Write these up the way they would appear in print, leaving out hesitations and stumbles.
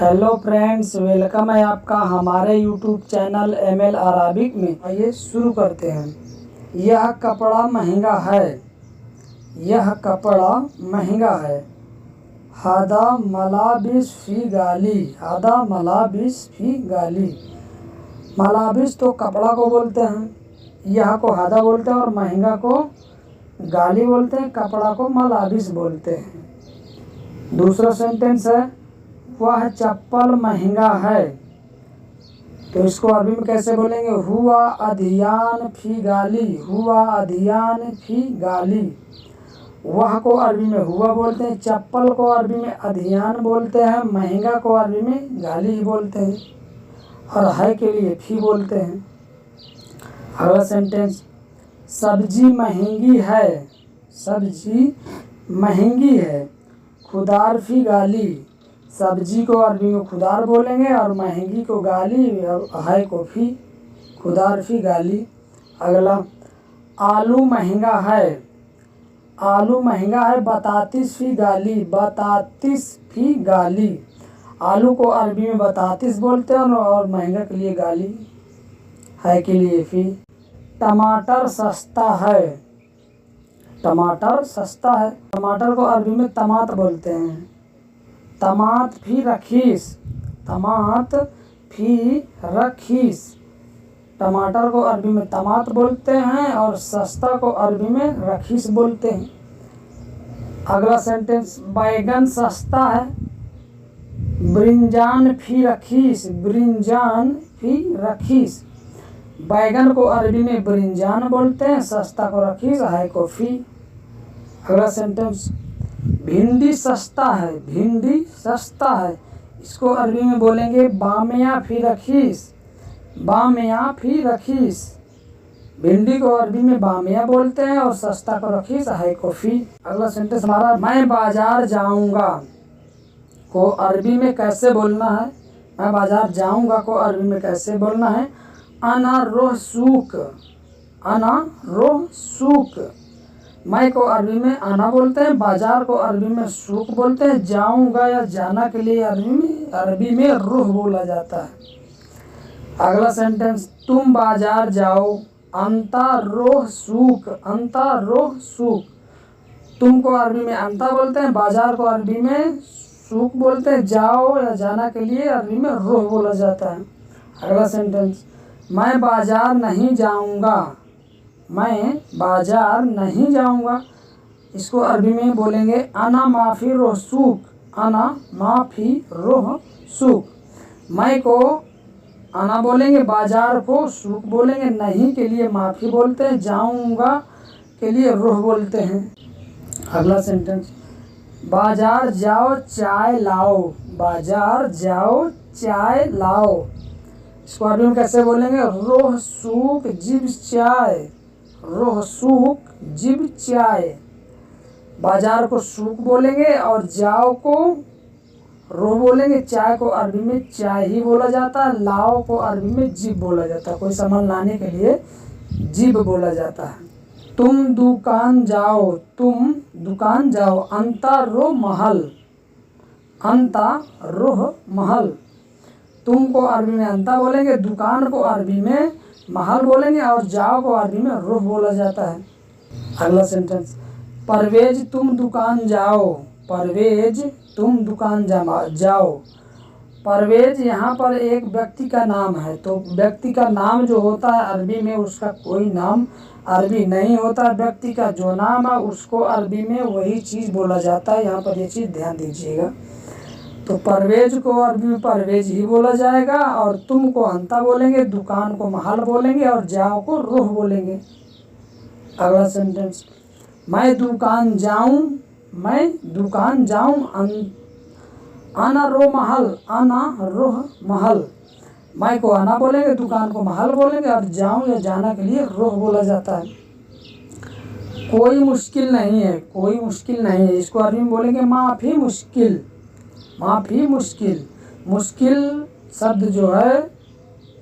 Hello friends, welcome है आपका हमारे यूट्यूब चैनल एमएल अराबिक में। आइए शुरू करते हैं। यह कपड़ा महंगा है, यह कपड़ा महंगा है। हादा मलाबिस फी गाली, हादा मलाबिस फी गाली। मलाबिस तो कपड़ा को बोलते हैं, यह को हादा बोलते हैं और महंगा को गाली बोलते हैं, कपड़ा को मलाबिस बोलते हैं। दूसरा सेंटेंस है, वह चप्पल महंगा है। तो इसको अरबी में कैसे बोलेंगे? हुआ अधियान फी गाली, हुआ अधियान फी गाली। वह को अरबी में हुआ बोलते हैं, चप्पल को अरबी में अधियान बोलते हैं, महंगा को अरबी में गाली ही बोलते हैं और है के लिए फी बोलते हैं। अगला सेंटेंस, सब्जी महंगी है, सब्जी महंगी है। खुदार फी गाली, सब्जी को अरबी में खुदार बोलेंगे और महंगी को गाली और है को फी, खुदार फी गाली। अगला, आलू महंगा है, आलू महंगा है। बतातीस फी गाली, बतातीस फी गाली। आलू को अरबी में बतातीस बोलते हैं और महंगा के लिए गाली, है के लिए फी। टमाटर सस्ता है, टमाटर सस्ता है। टमाटर को अरबी में तमात बोलते हैं। तमात फी रखीस, तमात फी रखीस। टमाटर को अरबी में तमात बोलते हैं और सस्ता को अरबी में रखीस बोलते हैं। अगला सेंटेंस, बैगन सस्ता है। ब्रिंजान फी रखीस, ब्रिंजान फी रखीस। बैगन को अरबी में ब्रिंजान बोलते हैं, सस्ता को रखीस, है को फी। अगला सेंटेंस, भिंडी सस्ता है, भिंडी सस्ता है। इसको अरबी में बोलेंगे बामिया फी रखीस, बामिया फी रखीस। भिंडी को अरबी में बामिया बोलते हैं और सस्ता को रखीस, है को फी। अगला सेंटेंस हमारा, मैं बाजार जाऊंगा को अरबी में कैसे बोलना है? मैं बाजार जाऊंगा को अरबी में कैसे बोलना है? अना रोह सूक, अना रोह सूक। मैं को अरबी में आना बोलते हैं, बाजार को अरबी में सूक बोलते हैं, जाऊंगा या जाना के लिए अरबी में रूह बोला जाता है। अगला सेंटेंस, तुम बाजार जाओ, अंता रोह सूक, अंता रोह सूक। तुम को अरबी में अंता बोलते हैं, बाजार को अरबी में सूक बोलते हैं, जाओ या जाना के लिए अरबी में रूह बोला जाता है। अगला सेंटेंस, मैं बाजार नहीं जाऊंगा, मैं बाजार नहीं जाऊंगा। इसको अरबी में बोलेंगे अना माफ़ी रोह सूक, अना माफ़ी रोह सूक। मैं को अना बोलेंगे, बाजार को सूक बोलेंगे, नहीं के लिए माफ़ी बोलते हैं, जाऊंगा के लिए रोह बोलते हैं। अगला सेंटेंस, बाजार जाओ चाय लाओ, बाजार जाओ चाय लाओ। इसको अरबी में कैसे बोलेंगे? रोह सूक जिब चाय, रोह सूक जिब चाय। बाजार को सूक बोलेंगे और जाओ को रोह बोलेंगे, चाय को अरबी में चाय ही बोला जाता है, लाओ को अरबी में जिब बोला जाता है। कोई सामान लाने के लिए जिब बोला जाता है। तुम दुकान जाओ, तुम दुकान जाओ। अंता रोह महल, अंता रोह महल। तुम को अरबी में अंता बोलेंगे, दुकान को अरबी में महल बोलेंगे और जाओ को अरबी में रूह बोला जाता है। अगला सेंटेंस, परवेज तुम दुकान जाओ, परवेज तुम दुकान जाओ। परवेज यहाँ पर एक व्यक्ति का नाम है, तो व्यक्ति का नाम जो होता है अरबी में उसका कोई नाम अरबी नहीं होता। व्यक्ति का जो नाम है उसको अरबी में वही चीज़ बोला जाता है। यहाँ पर ये चीज़ ध्यान दीजिएगा। तो परवेज को अरबी में परवेज ही बोला जाएगा और तुम को अंता बोलेंगे, दुकान को महल बोलेंगे और जाओ को रूह बोलेंगे। अगला सेंटेंस, मैं दुकान जाऊं, मैं दुकान जाऊं। आना रो महल, आना रोह महल। मैं को आना बोलेंगे, दुकान को महल बोलेंगे और जाऊं या जाना के लिए रूह बोला जाता है। कोई मुश्किल नहीं है, कोई मुश्किल नहीं है। इसको अरबी में बोलेंगे माफ़ी मुश्किल, माफ़ी मुश्किल। मुश्किल शब्द जो है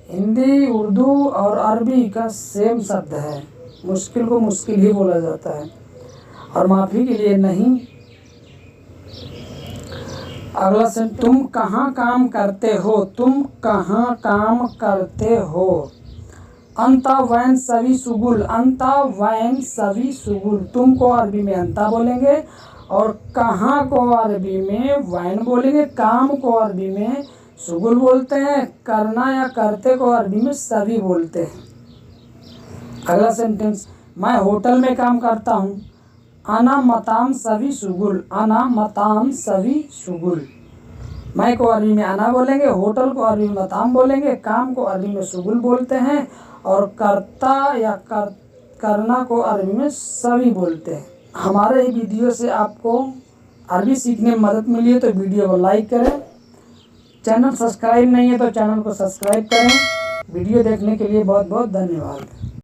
हिंदी, उर्दू और अरबी का सेम शब्द है। मुश्किल को मुश्किल ही बोला जाता है और माफ़ी के लिए नहीं। अगला सेंटेंस, तुम कहाँ काम करते हो, तुम कहाँ काम करते हो। अंता वैन सवी सुगुल, अंता वैन सवी सुगुल, तुम को अरबी में अंता बोलेंगे और कहाँ को अरबी में वैन बोलेंगे, काम को अरबी में सुगुल बोलते हैं, करना या करते को अरबी में सवी बोलते हैं। अगला सेंटेंस, मैं होटल में काम करता हूँ। अना मताम सवी सुगुल, अना मताम सवी सुगुल, मैं को अरबी में अना बोलेंगे, होटल को अरबी में मताम बोलेंगे, काम को अरबी में सुगुल बोलते हैं और करता या करना को अरबी में सवी बोलते हैं। हमारे ये वीडियो से आपको अरबी सीखने में मदद मिली है तो वीडियो को लाइक करें। चैनल सब्सक्राइब नहीं है तो चैनल को सब्सक्राइब करें। वीडियो देखने के लिए बहुत बहुत धन्यवाद।